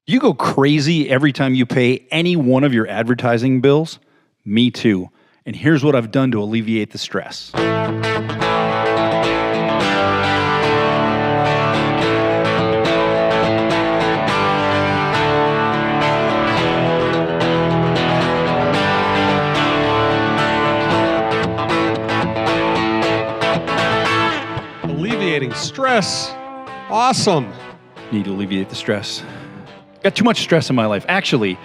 You go crazy every time you pay any one of your advertising bills? Me too. And here's what I've done to alleviate the stress. Alleviating stress. Awesome. Need to alleviate the stress. Got too much stress in my life. Actually,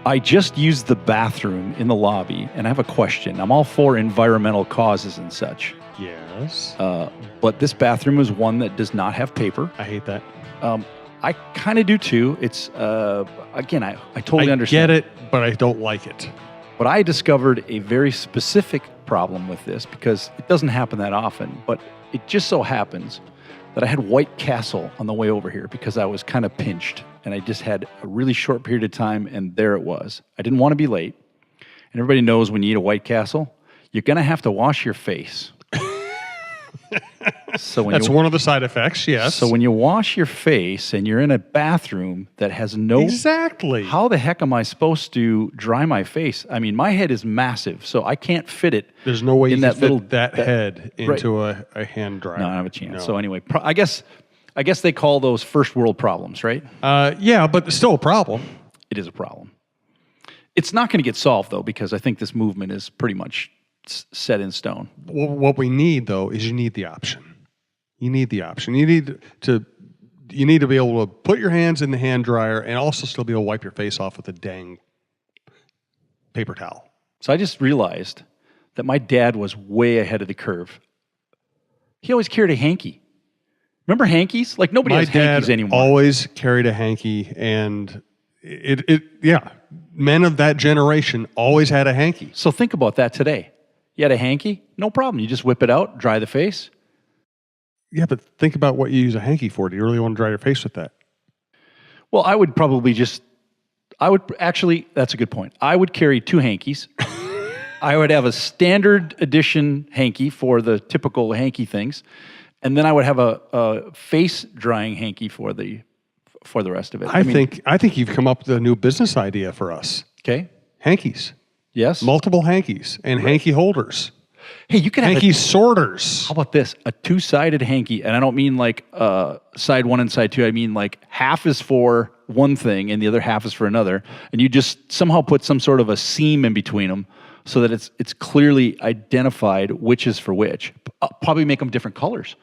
I just used the bathroom in the lobby, and I have a question. I'm all for environmental causes and such. Yes. But this bathroom is one that does not have paper. I hate that. I kind of do too. It's, again, I totally understand. I get it, but I don't like it. But I discovered a very specific problem with this because it doesn't happen that often. But it just so happens that I had White Castle on the way over here because I was kind of pinched and I just had a really short period of time and there it was. I didn't want to be late. And everybody knows when you eat a White Castle, you're going to have to wash your face. That's one of the side effects, yes. So when you wash your face and you're in a bathroom that has no... Exactly. How the heck am I supposed to dry my face? I mean, my head is massive, so I can't fit it. There's no way in you that can little fit that head into a hand dryer. No, I don't have a chance. No. So anyway, I guess they call those first world problems, right? Yeah, but it's still a problem. It is a problem. It's not going to get solved, though, because I think this movement is pretty much set in stone. What we need, though, is you need the option. You need the option. You need to be able to put your hands in the hand dryer and also still be able to wipe your face off with a dang paper towel. So I just realized that my dad was way ahead of the curve. He always carried a hanky. Remember hankies? Like nobody has hankies anymore. My dad always carried a hanky, and yeah, men of that generation always had a hanky. So think about that today. You had a hanky? No problem. You just whip it out, dry the face. Yeah, but think about what you use a hanky for. Do you really want to dry your face with that? Well, I would actually, that's a good point. I would carry two hankies. I would have a standard edition hanky for the typical hanky things. And then I would have a face drying hanky for the rest of it. I think you've come up with a new business idea for us. Okay. Hankies. Yes. Multiple hankies and hanky holders. Hey, you can have hanky sorters. How about this? A two-sided hanky, and I don't mean like side one and side two. I mean like half is for one thing and the other half is for another, and you just somehow put some sort of a seam in between them so that it's clearly identified which is for which. Probably make them different colors.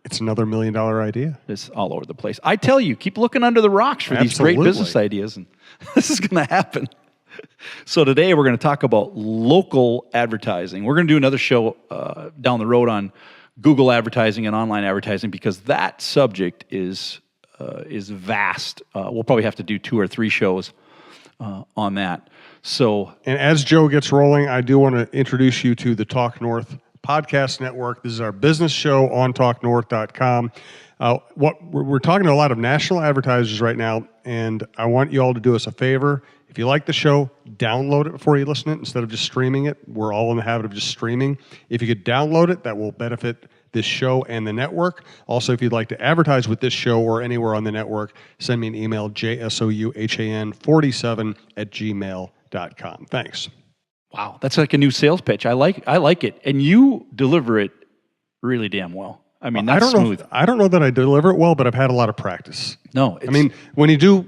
It's another $1 million idea. It's all over the place. I tell you, keep looking under the rocks for these great business ideas, and this is going to happen. So today we're going to talk about local advertising. We're going to do another show down the road on Google advertising and online advertising because that subject is vast. We'll probably have to do 2 or 3 shows on that. So, and as Joe gets rolling, I do want to introduce you to the Talk North Podcast Network. This is our business show on talknorth.com. We're talking to a lot of national advertisers right now, and I want you all to do us a favor. If you like the show, download it before you listen to it instead of just streaming it. We're all in the habit of just streaming. If you could download it, that will benefit this show and the network. Also, if you'd like to advertise with this show or anywhere on the network, send me an email, jsouhan47@gmail.com. Thanks. Wow, that's like a new sales pitch. I like it, and you deliver it really damn well. I mean, that's smooth. I don't know that I deliver it well, but I've had a lot of practice. No, I mean, when you do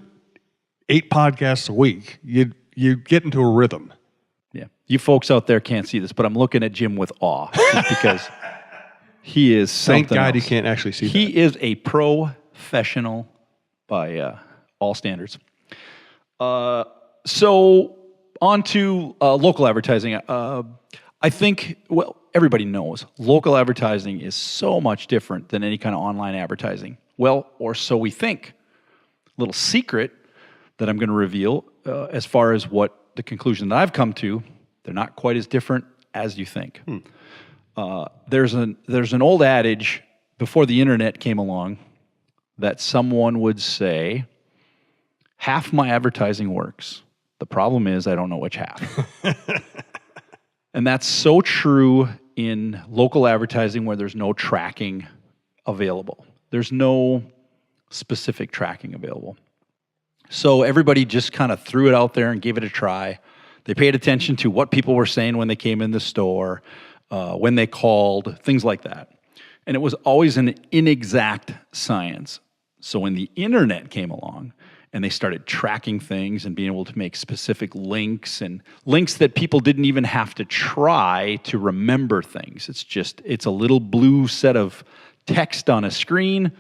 8 podcasts a week, you get into a rhythm. Yeah, you folks out there can't see this, but I'm looking at Jim with awe just because he is something. Thank God else. you can't actually see. He is a professional by all standards. So on to local advertising. I think, well, everybody knows local advertising is so much different than any kind of online advertising. Well, or so we think. Little secret that I'm going to reveal as far as what the conclusion that I've come to, they're not quite as different as you think. There's an old adage before the internet came along that someone would say, half my advertising works. The problem is I don't know which half. And that's so true in local advertising where there's no tracking available. There's no specific tracking available. So everybody just kind of threw it out there and gave it a try. They paid attention to what people were saying when they came in the store, when they called, things like that. And it was always an inexact science. So when the internet came along and they started tracking things and being able to make specific links and links that people didn't even have to try to remember things. It's a little blue set of text on a screen.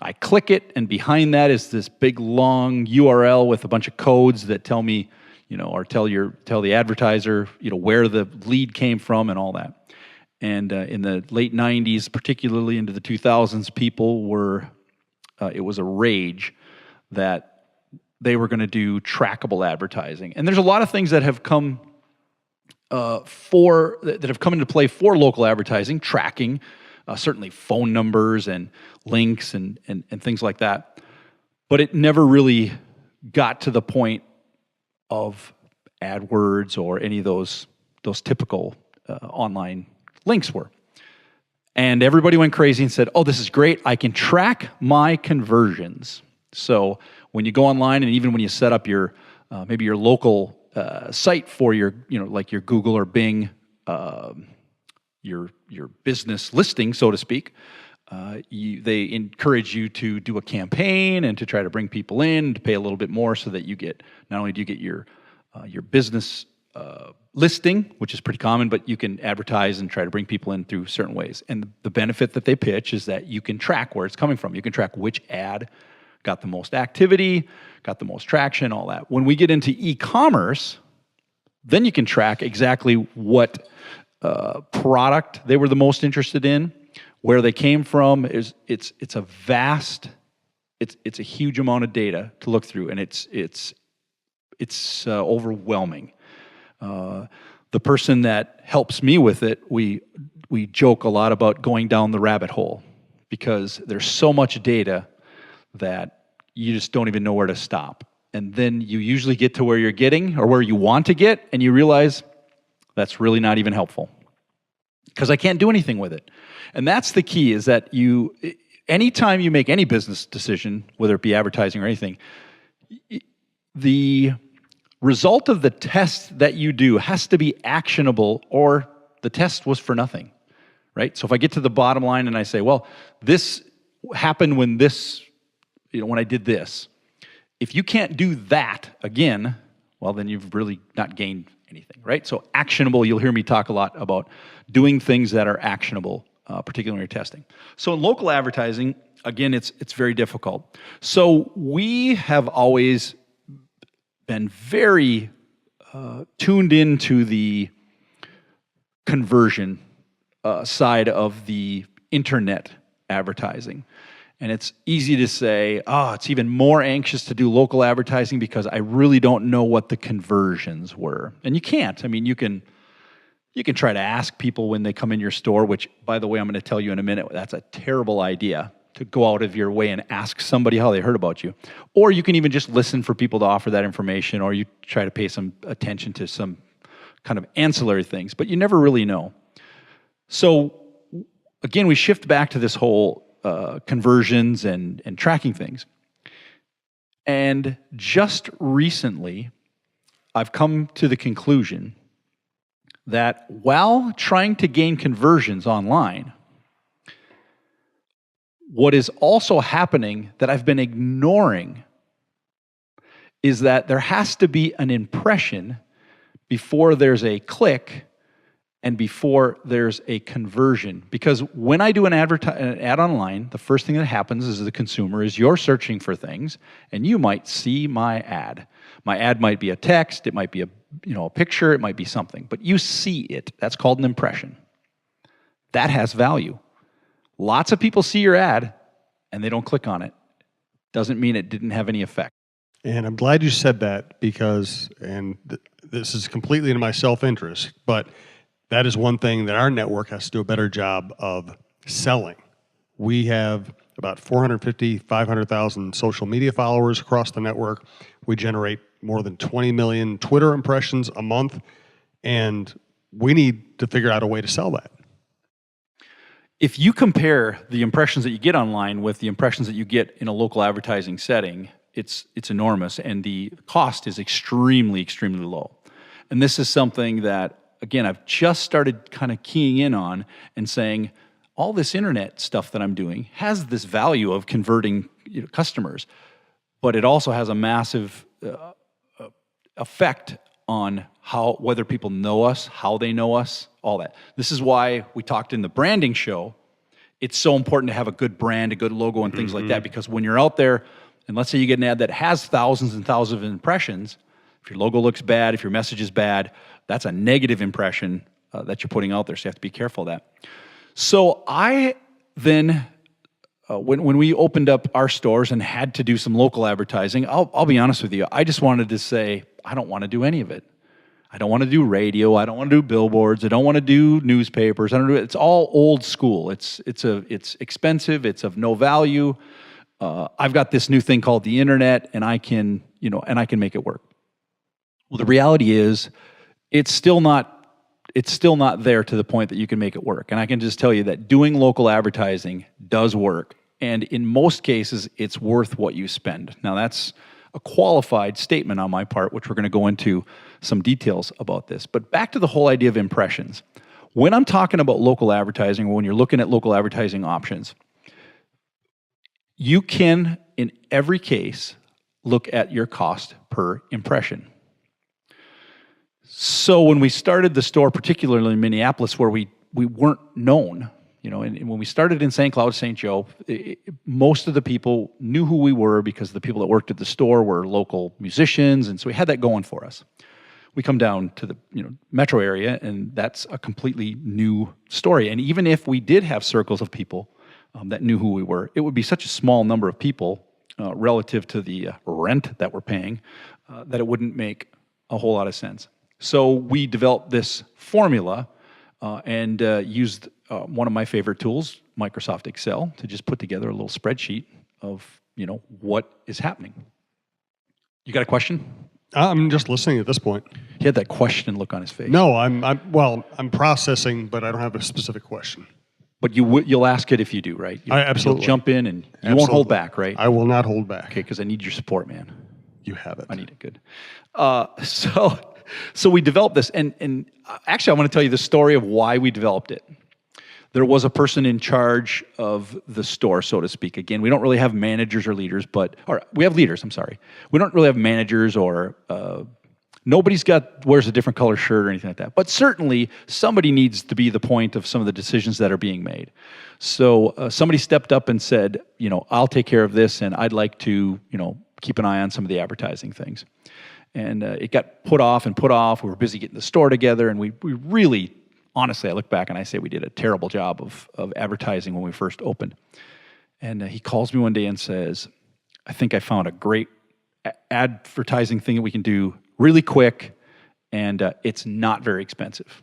I click it, and behind that is this big long URL with a bunch of codes that tell me, or tell the advertiser, where the lead came from and all that. And in the late 90s, particularly into the 2000s, people were, it was a rage that they were going to do trackable advertising. And there's a lot of things that have come into play for local advertising, tracking, certainly phone numbers and links and things like that. But it never really got to the point of AdWords or any of those typical online links were. And everybody went crazy and said, oh, this is great. I can track my conversions. So when you go online, and even when you set up your maybe your local site for your, like your Google or Bing, your business listing, so to speak, they encourage you to do a campaign and to try to bring people in, to pay a little bit more, so that you get, not only do you get your business listing, which is pretty common, but you can advertise and try to bring people in through certain ways. And the benefit that they pitch is that you can track where it's coming from. You can track which ad got the most activity, got the most traction, all that. When we get into e-commerce, then you can track exactly what product they were the most interested in, where they came from. It's a huge amount of data to look through, and it's overwhelming. The person that helps me with it, we joke a lot about going down the rabbit hole, because there's so much data that you just don't even know where to stop. And then you usually get to where you're getting, or where you want to get, and you realize that's really not even helpful, because I can't do anything with it. And that's the key, is that anytime you make any business decision, whether it be advertising or anything, the result of the test that you do has to be actionable, or the test was for nothing, right? So if I get to the bottom line and I say, well, this happened when I did this. If you can't do that again, well, then you've really not gained anything, right? So actionable, you'll hear me talk a lot about doing things that are actionable, particularly when you're testing. So in local advertising, again, it's very difficult. So we have always been very tuned into the conversion side of the internet advertising. And it's easy to say, it's even more anxious to do local advertising because I really don't know what the conversions were. And you can't. I mean, you can try to ask people when they come in your store, which, by the way, I'm going to tell you in a minute, that's a terrible idea, to go out of your way and ask somebody how they heard about you. Or you can even just listen for people to offer that information, or you try to pay some attention to some kind of ancillary things, but you never really know. So again, we shift back to this whole conversions and tracking things. And just recently, I've come to the conclusion that while trying to gain conversions online, what is also happening that I've been ignoring is that there has to be an impression before there's a click and before there's a conversion. Because when I do an ad online, the first thing that happens is, the consumer, is you're searching for things, and you might see my ad. My ad might be a text, it might be a picture, it might be something, but you see it. That's called an impression. That has value. Lots of people see your ad and they don't click on it. Doesn't mean it didn't have any effect. And I'm glad you said that, because, this is completely in my self-interest, but that is one thing that our network has to do a better job of selling. We have about 450, 500,000 social media followers across the network. We generate more than 20 million Twitter impressions a month, and we need to figure out a way to sell that. If you compare the impressions that you get online with the impressions that you get in a local advertising setting, it's enormous, and the cost is extremely, extremely low. And this is something that, again, I've just started kind of keying in on and saying, all this internet stuff that I'm doing has this value of converting customers, but it also has a massive effect on whether people know us, how they know us, all that. This is why we talked in the branding show. It's so important to have a good brand, a good logo, and things like that, because when you're out there, and let's say you get an ad that has thousands and thousands of impressions, if your logo looks bad, if your message is bad, that's a negative impression that you're putting out there, so you have to be careful of that. So I then, when we opened up our stores and had to do some local advertising, I'll be honest with you, I just wanted to say, I don't want to do any of it. I don't want to do radio. I don't want to do billboards. I don't want to do newspapers. It's all old school. It's expensive. It's of no value. I've got this new thing called the internet, and I can make it work. Well, the reality is, it's still not there to the point that you can make it work. And I can just tell you that doing local advertising does work. And in most cases, it's worth what you spend. Now, that's a qualified statement on my part, which we're going to go into some details about this. But back to the whole idea of impressions. When I'm talking about local advertising, or when you're looking at local advertising options, you can, in every case, look at your cost per impression. So when we started the store, particularly in Minneapolis, where we weren't known, and when we started in St. Cloud, St. Joe, most of the people knew who we were because the people that worked at the store were local musicians, and so we had that going for us. We come down to the metro area, and that's a completely new story. And even if we did have circles of people that knew who we were, it would be such a small number of people relative to the rent that we're paying that it wouldn't make a whole lot of sense. So we developed this formula and used one of my favorite tools, Microsoft Excel, to just put together a little spreadsheet of what is happening. You got a question? I'm just listening at this point. He had that question look on his face. No, I'm processing, but I don't have a specific question. But you'll ask it if you do, right? I absolutely. You'll jump in and you won't hold back, right? I will not hold back. Okay, because I need your support, man. You have it. I need it. Good. So we developed this, and actually I want to tell you the story of why we developed it. There was a person in charge of the store, so to speak. Again, we don't really have managers or leaders, or we have leaders, I'm sorry. We don't really have managers or nobody's wears a different color shirt or anything like that. But certainly somebody needs to be the point of some of the decisions that are being made. So somebody stepped up and said, I'll take care of this, and I'd like to, keep an eye on some of the advertising things. And it got put off. We were busy getting the store together, and we really, honestly, I look back and I say we did a terrible job of advertising when we first opened. And he calls me one day and says, I think I found a great advertising thing that we can do really quick, and it's not very expensive.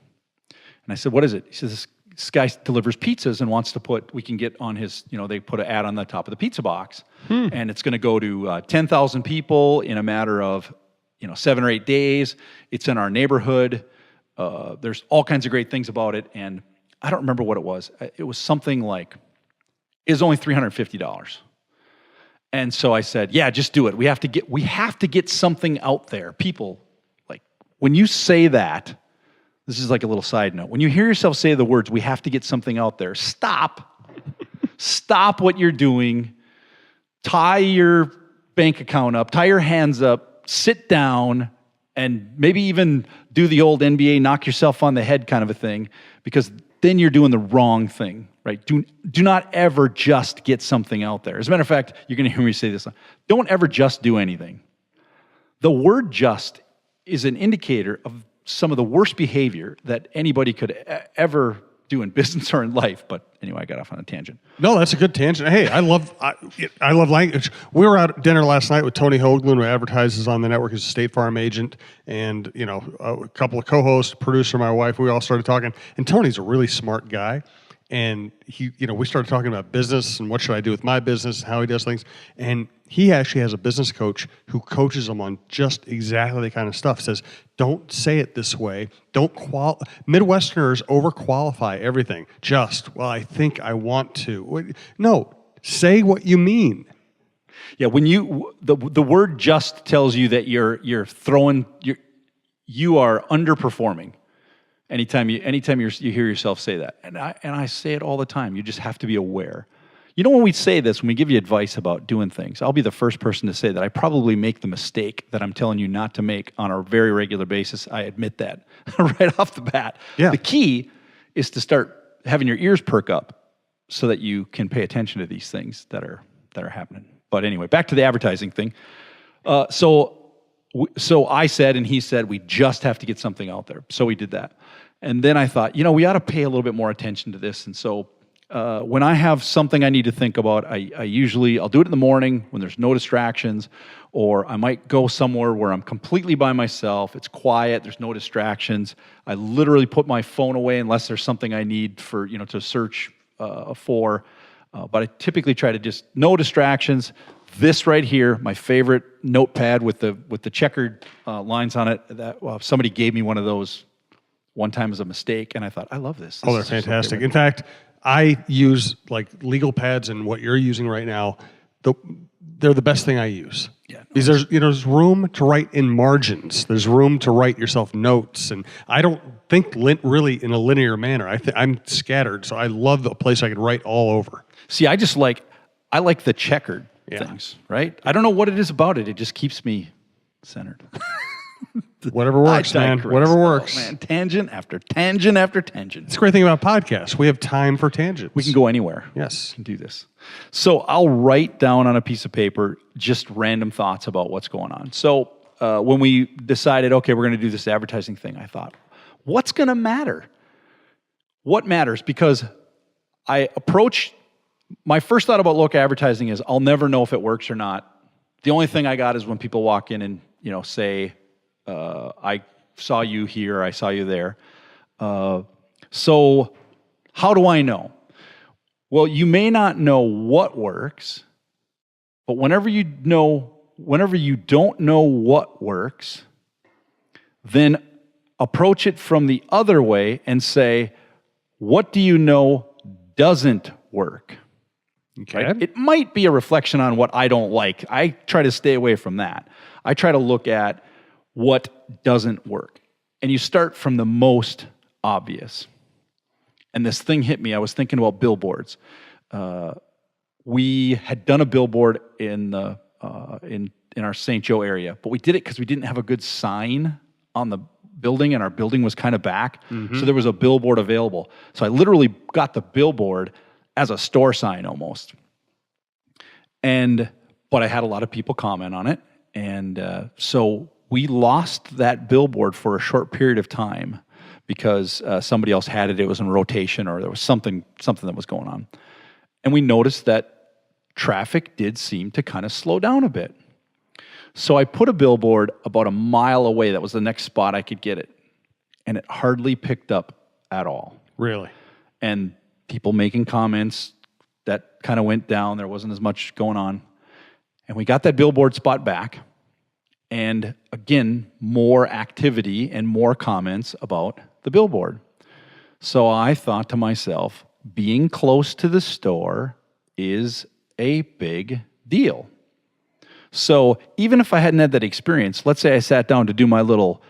And I said, what is it? He says, this guy delivers pizzas and wants to we can get on his, they put an ad on the top of the pizza box, and it's going to go to 10,000 people in a matter of 7 or 8 days. It's in our neighborhood. There's all kinds of great things about it, and I don't remember what it was. It was something like, it was only $350. And so I said, yeah, just do it. We have to get something out there. People, like, when you say that, this is like a little side note. When you hear yourself say the words, we have to get something out there, stop. Stop what you're doing. Tie your bank account up. Tie your hands up. Sit down. And maybe even do the old NBA knock yourself on the head kind of a thing, because then you're doing the wrong thing, right? Do not ever just get something out there. As a matter of fact, you're going to hear me say this. Don't ever just do anything. The word just is an indicator of some of the worst behavior that anybody could ever do in business or in life. But anyway, I got off on a tangent. No, that's a good tangent. Hey, I love language. We were out at dinner last night with Tony Hoagland, who advertises on the network as a State Farm agent, and a couple of co-hosts, producer, my wife. We all started talking, and Tony's a really smart guy. And we started talking about business and what should I do with my business, how he does things. And he actually has a business coach who coaches him on just exactly the kind of stuff. Says, don't say it this way. Midwesterners overqualify everything. I think I want to. No, say what you mean. Yeah, when the word just tells you that you are underperforming. Anytime you hear yourself say that, and I say it all the time. You just have to be aware. You know, when we say this, when we give you advice about doing things, I'll be the first person to say that I probably make the mistake that I'm telling you not to make on a very regular basis. I admit that right off the bat. Yeah. The key is to start having your ears perk up so that you can pay attention to these things that are happening. But anyway, back to the advertising thing. So I said, and he said, we just have to get something out there. So we did that. And then I thought, we ought to pay a little bit more attention to this. And so when I have something I need to think about, I'll do it in the morning when there's no distractions, or I might go somewhere where I'm completely by myself. It's quiet. There's no distractions. I literally put my phone away unless there's something I need for, to search for. But I typically try to just no distractions. This right here, my favorite notepad with the checkered lines on it. Somebody gave me one of those one time as a mistake, and I thought, I love this. Oh, they're fantastic. In fact, I use like legal pads and what you're using right now. They're the best thing I use. Yeah, because there's room to write in margins. There's room to write yourself notes, and I don't think really in a linear manner. I'm scattered, so I love a place I can write all over. See, I like the checkered things, right? I don't know what it is about it. It just keeps me centered. Whatever works, man. Whatever works. Oh, man. Tangent after tangent after tangent. It's a great thing about podcasts. We have time for tangents. We can go anywhere. Yes. We can do this. So I'll write down on a piece of paper just random thoughts about what's going on. So when we decided, okay, we're going to do this advertising thing, I thought, what's going to matter? What matters? Because my first thought about local advertising is I'll never know if it works or not. The only thing I got is when people walk in and say, I saw you here, I saw you there. So how do I know? Well, you may not know what works, but whenever you don't know what works, then approach it from the other way and say, what do you know doesn't work? Okay. Right? It might be a reflection on what I don't like. I try to stay away from that. I try to look at what doesn't work. And you start from the most obvious. And this thing hit me. I was thinking about billboards. We had done a billboard in our St. Joe area, but we did it because we didn't have a good sign on the building, and our building was kind of back. So there was a billboard available. So I literally got the billboard as a store sign almost. But I had a lot of people comment on it. And so we lost that billboard for a short period of time because somebody else had it. It was in rotation, or there was something that was going on. And we noticed that traffic did seem to kind of slow down a bit. So I put a billboard about a mile away. That was the next spot I could get it. And it hardly picked up at all. Really? And people making comments, that kind of went down. There wasn't as much going on. And we got that billboard spot back. And again, more activity and more comments about the billboard. So I thought to myself, being close to the store is a big deal. So even if I hadn't had that experience, let's say I sat down to do my little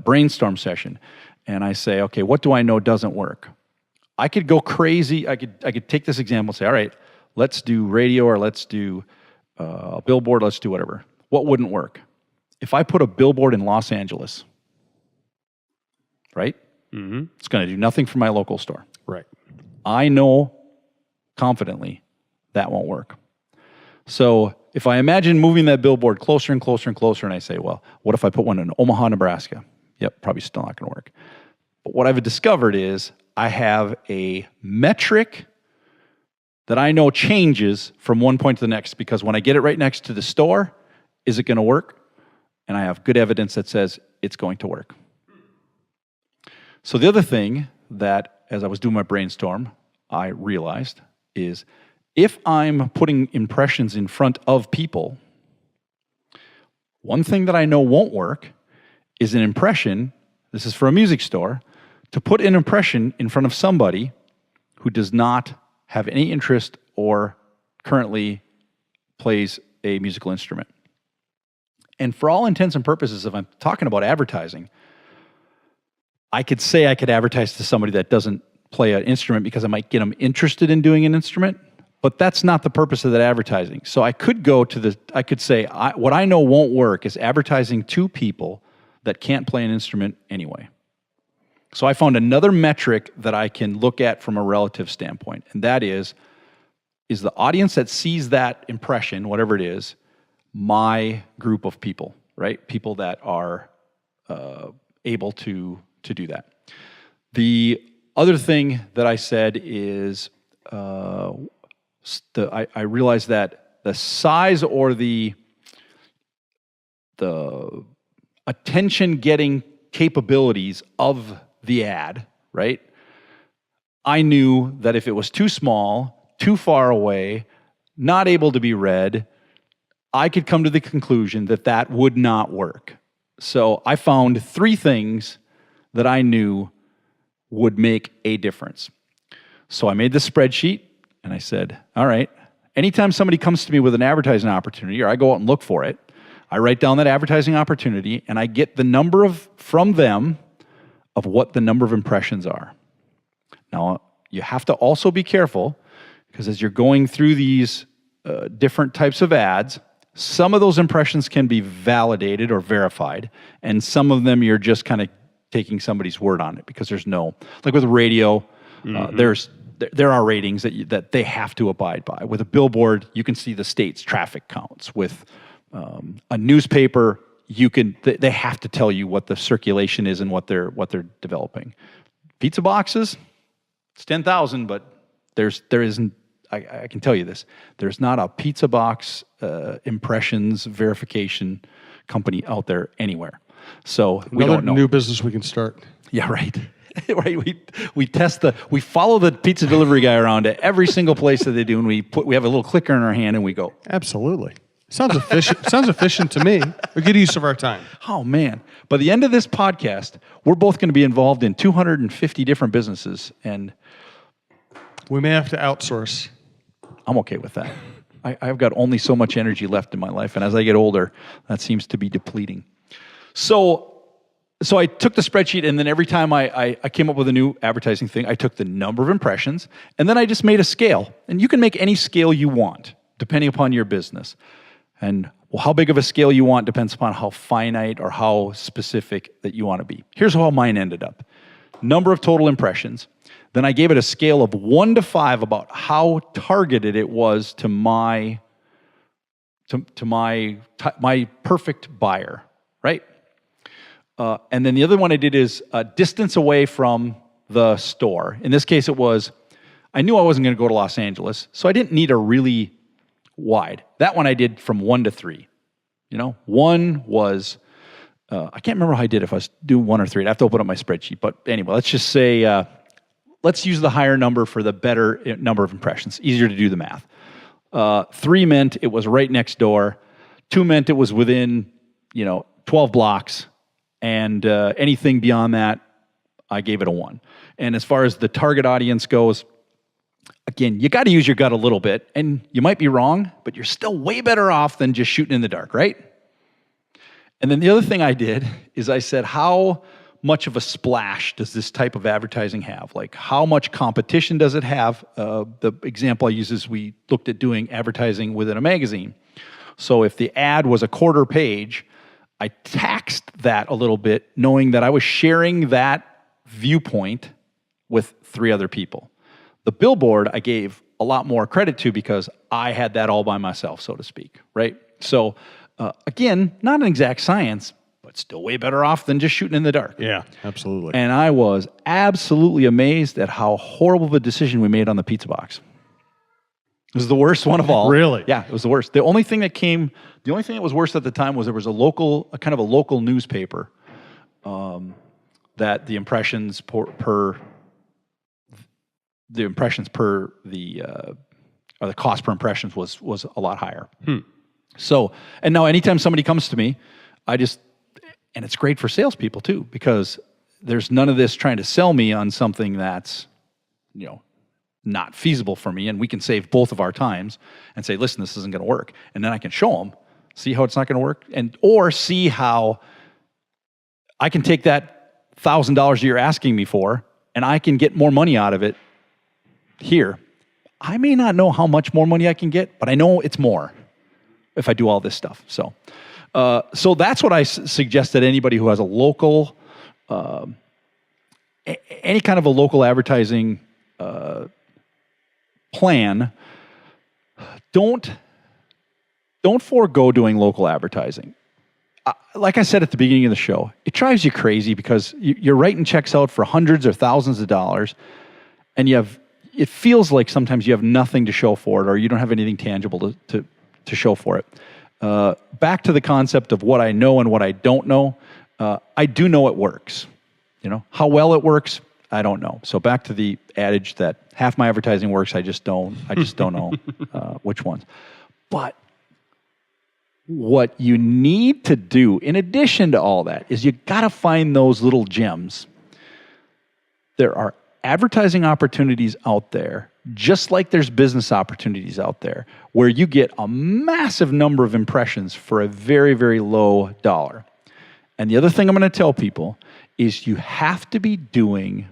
brainstorm session, and I say, okay, what do I know doesn't work? I could go crazy. I could take this example and say, all right, let's do radio, or let's do a billboard, let's do whatever. What wouldn't work? If I put a billboard in Los Angeles, right? Mm-hmm. It's going to do nothing for my local store. Right. I know confidently that won't work. So if I imagine moving that billboard closer and closer and closer, and I say, well, what if I put one in Omaha, Nebraska? Yep, probably still not going to work. But what I've discovered is I have a metric that I know changes from one point to the next, because when I get it right next to the store, is it going to work? And I have good evidence that says it's going to work. So the other thing that, as I was doing my brainstorm, I realized is if I'm putting impressions in front of people, one thing that I know won't work is an impression, this is for a music store, to put an impression in front of somebody who does not have any interest or currently plays a musical instrument. And for all intents and purposes, if I'm talking about advertising, I could say I could advertise to somebody that doesn't play an instrument because I might get them interested in doing an instrument, but that's not the purpose of that advertising. So I could say, what I know won't work is advertising to people that can't play an instrument anyway. So I found another metric that I can look at from a relative standpoint, and that is the audience that sees that impression, whatever it is, my group of people, right? People that are able to do that. The other thing that I said is I realized that the size or the attention-getting capabilities of the ad, right? I knew that if it was too small, too far away, not able to be read, I could come to the conclusion that that would not work. So I found 3 things that I knew would make a difference. So I made this spreadsheet and I said, all right, anytime somebody comes to me with an advertising opportunity or I go out and look for it, I write down that advertising opportunity and I get the number from them of what the number of impressions are. Now, you have to also be careful because as you're going through these different types of ads, some of those impressions can be validated or verified, and some of them you're just kind of taking somebody's word on it because there's no, like with radio, there are ratings that they have to abide by. With a billboard, you can see the state's traffic counts. With a newspaper, they have to tell you what the circulation is and what they're developing. Pizza boxes, it's 10,000, but there isn't. I can tell you this: there's not a pizza box impressions verification company out there anywhere. So we don't know. New business we can start. Yeah, right. Right. We follow the pizza delivery guy around to every single place that they do, and we have a little clicker in our hand, and we go. Absolutely. Sounds efficient. Sounds efficient to me. A good use of our time. Oh man! By the end of this podcast, we're both going to be involved in 250 different businesses, and we may have to outsource. I'm okay with that. I've got only so much energy left in my life, and as I get older, that seems to be depleting. So I took the spreadsheet, and then every time I came up with a new advertising thing, I took the number of impressions, and then I just made a scale. And you can make any scale you want, depending upon your business. And how big of a scale you want depends upon how finite or how specific that you want to be. Here's how mine ended up. Number of total impressions. Then I gave it a scale of 1 to 5 about how targeted it was to my perfect buyer, right? And then the other one I did is distance away from the store. In this case, it was, I knew I wasn't going to go to Los Angeles, so I didn't need a really wide. That one I did from 1 to 3. 1 was, I can't remember how I did if I was doing 1 or 3. I'd have to open up my spreadsheet. But anyway, let's just say, let's use the higher number for the better number of impressions. Easier to do the math. 3 meant it was right next door. 2 meant it was within, 12 blocks. And anything beyond that, I gave it a 1. And as far as the target audience goes, again, you got to use your gut a little bit, and you might be wrong, but you're still way better off than just shooting in the dark, right? And then the other thing I did is I said, how much of a splash does this type of advertising have? Like, how much competition does it have? The example I use is we looked at doing advertising within a magazine. So if the ad was a quarter page, I taxed that a little bit, knowing that I was sharing that viewpoint with 3 other people. The billboard I gave a lot more credit to because I had that all by myself, so to speak, right? So again, not an exact science, but still way better off than just shooting in the dark. Yeah, absolutely. And I was absolutely amazed at how horrible of a decision we made on the pizza box. It was the worst one of all. Really? Yeah, it was the worst. The only thing that was worse at the time was there was a kind of a local newspaper that the impressions per the cost per impressions was a lot higher. So, and now anytime somebody comes to me, and it's great for salespeople too, because there's none of this trying to sell me on something that's, not feasible for me, and we can save both of our times and say, listen, this isn't going to work. And then I can show them, see how it's not going to work, or see how I can take that $1,000 you're asking me for, and I can get more money out of it here. I may not know how much more money I can get, but I know it's more if I do all this stuff. So that's what I suggest that anybody who has a local, any kind of a local advertising plan, don't forego doing local advertising. Like I said at the beginning of the show, it drives you crazy because you're writing checks out for hundreds or thousands of dollars, and it feels like sometimes you have nothing to show for it, or you don't have anything tangible to show for it. Back to the concept of what I know and what I don't know. I do know it works. How well it works, I don't know. So back to the adage that half my advertising works, I just don't know which ones. But what you need to do, in addition to all that, is you got to find those little gems. There are advertising opportunities out there, just like there's business opportunities out there, where you get a massive number of impressions for a very, very low dollar. And the other thing I'm going to tell people is you have to be doing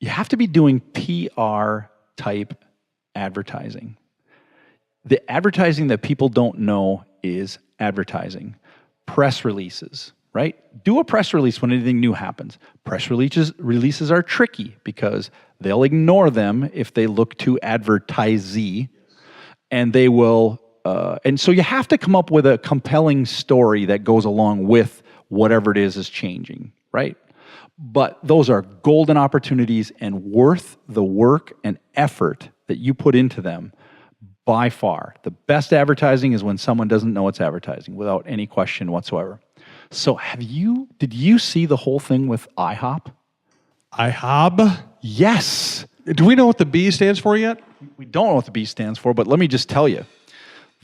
PR type advertising. The advertising that people don't know is advertising. Press releases, right? Do a press release when anything new happens. Press releases are tricky because they'll ignore them if they look too advertisey, and they will. And so you have to come up with a compelling story that goes along with whatever it is changing, right? But those are golden opportunities and worth the work and effort that you put into them. By far, the best advertising is when someone doesn't know it's advertising, without any question whatsoever. So did you see the whole thing with IHOP? IHOB? Yes. Do we know what the B stands for yet? We don't know what the B stands for, but let me just tell you,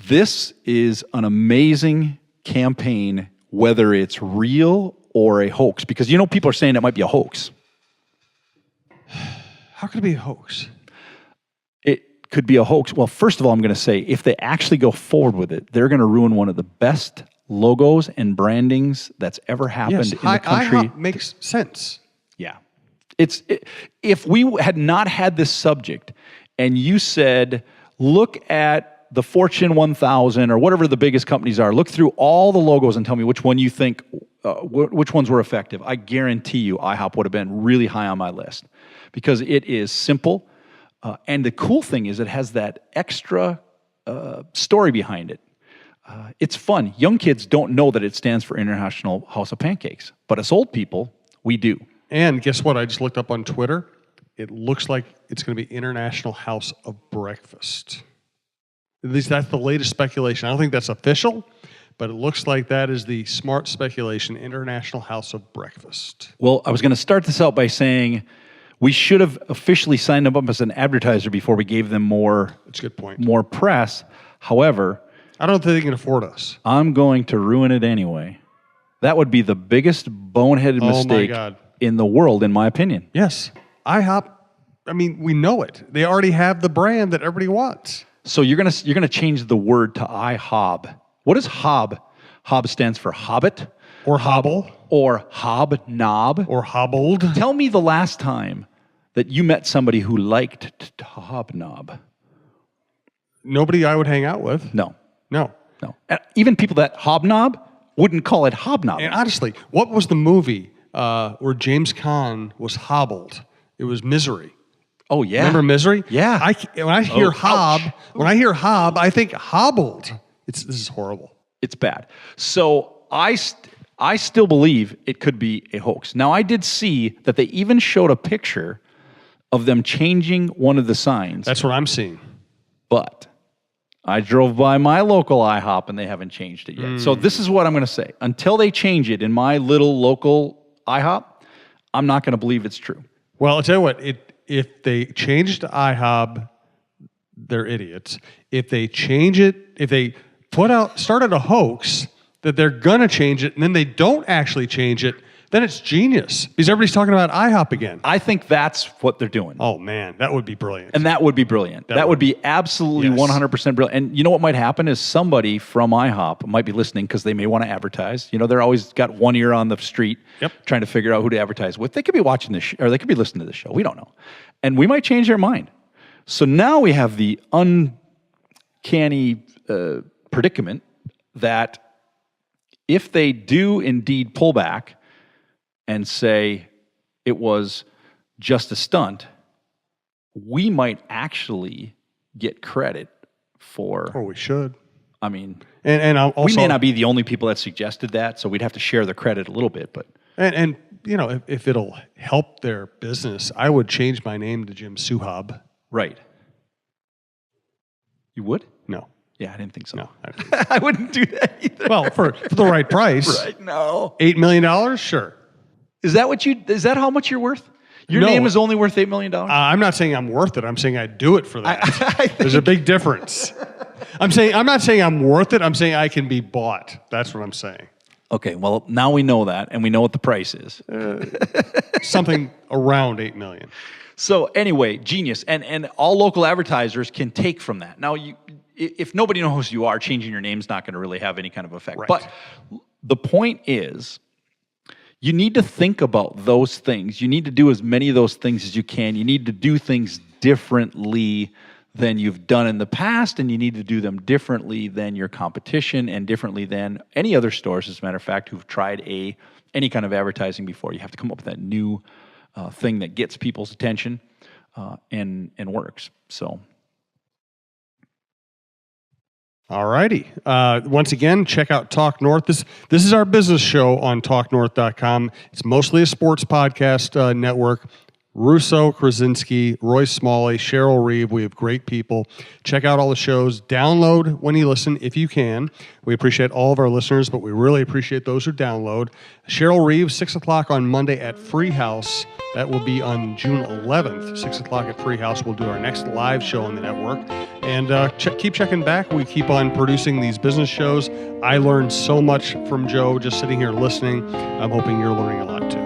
this is an amazing campaign, whether it's real or a hoax, because people are saying it might be a hoax. How could it be a hoax? It could be a hoax. Well, first of all, I'm going to say, if they actually go forward with it, they're going to ruin one of the best logos and brandings that's ever happened in the country. IHOP makes sense. Yeah. If we had not had this subject and you said, look at the Fortune 1000 or whatever the biggest companies are, look through all the logos and tell me which one you think, which ones were effective, I guarantee you IHOP would have been really high on my list because it is simple. And the cool thing is it has that extra story behind it. It's fun. Young kids don't know that it stands for International House of Pancakes, but us old people, we do. And guess what? I just looked up on Twitter. It looks like it's going to be International House of Breakfast. At least that's the latest speculation. I don't think that's official, but it looks like that is the smart speculation, International House of Breakfast. Well, I was going to start this out by saying we should have officially signed them up as an advertiser before we gave them more. That's a good point. More press. However, I don't think they can afford us. I'm going to ruin it anyway. That would be the biggest boneheaded mistake in the world, in my opinion. Yes. IHOP, we know it. They already have the brand that everybody wants. So you're gonna change the word to IHOB. What is HOB? HOB stands for Hobbit. Or hobble. Or hobnob. Or hobbled. Tell me the last time that you met somebody who liked to hobnob. Nobody I would hang out with. No. And even people that hobnob wouldn't call it hobnob. And honestly, what was the movie where James Caan was hobbled? It was Misery. Oh yeah. Remember Misery? Yeah. When I hear hob, I think hobbled. This is horrible. It's bad. So I still believe it could be a hoax. Now I did see that they even showed a picture of them changing one of the signs. That's what I'm seeing. But I drove by my local IHOP and they haven't changed it yet. So this is what I'm going to say. Until they change it in my little local IHOP, I'm not going to believe it's true. Well, I'll tell you what, if they change it to IHOB, they're idiots. If they change it, if they started a hoax that they're going to change it and then they don't actually change it, Then it's genius because everybody's talking about IHOP again. I think that's what they're doing. Oh man, that would be brilliant. And that would be brilliant. That would be absolutely 100% brilliant. And you know what might happen is somebody from IHOP might be listening because they may want to advertise. You know, they're always got one ear on the street trying to figure out who to advertise with. They could be watching this or they could be listening to this show. We don't know. And we might change their mind. So now we have the uncanny predicament that if they do indeed pull back and say it was just a stunt, we might actually get credit for. Or we should. I mean, and also, we may not be the only people that suggested that, so we'd have to share the credit a little bit. But and you know, if it'll help their business, I would change my name to Jim Suhab. Right. You would? No. Yeah, I didn't think so. No, I wouldn't do that either. Well, for the right price. Right? No. $8 million? Sure. Is that how much you're worth? Your No. name is only worth $8 million? I'm not saying I'm worth it. I'm saying I'd do it for that. There's a big difference. I'm not saying I'm worth it. I'm saying I can be bought. That's what I'm saying. Okay, well, now we know that, and we know what the price is. Something around $8 million. So anyway, genius. And all local advertisers can take from that. Now, if nobody knows who you are, changing your name is not going to really have any kind of effect. Right. But the point is, you need to think about those things. You need to do as many of those things as you can. You need to do things differently than you've done in the past, and you need to do them differently than your competition and differently than any other stores, as a matter of fact, who've tried any kind of advertising before. You have to come up with that new thing that gets people's attention and works. So. All righty. Once again, check out Talk North. This is our business show on TalkNorth.com. It's mostly a sports podcast network. Russo, Krasinski, Roy Smalley, Cheryl Reeve. We have great people. Check out all the shows. Download when you listen if you can. We appreciate all of our listeners, but we really appreciate those who download. Cheryl Reeve, 6 o'clock on Monday at Free House. That will be on June 11th, 6 o'clock at Free House. We'll do our next live show on the network. And keep checking back. We keep on producing these business shows. I learned so much from Joe just sitting here listening. I'm hoping you're learning a lot too.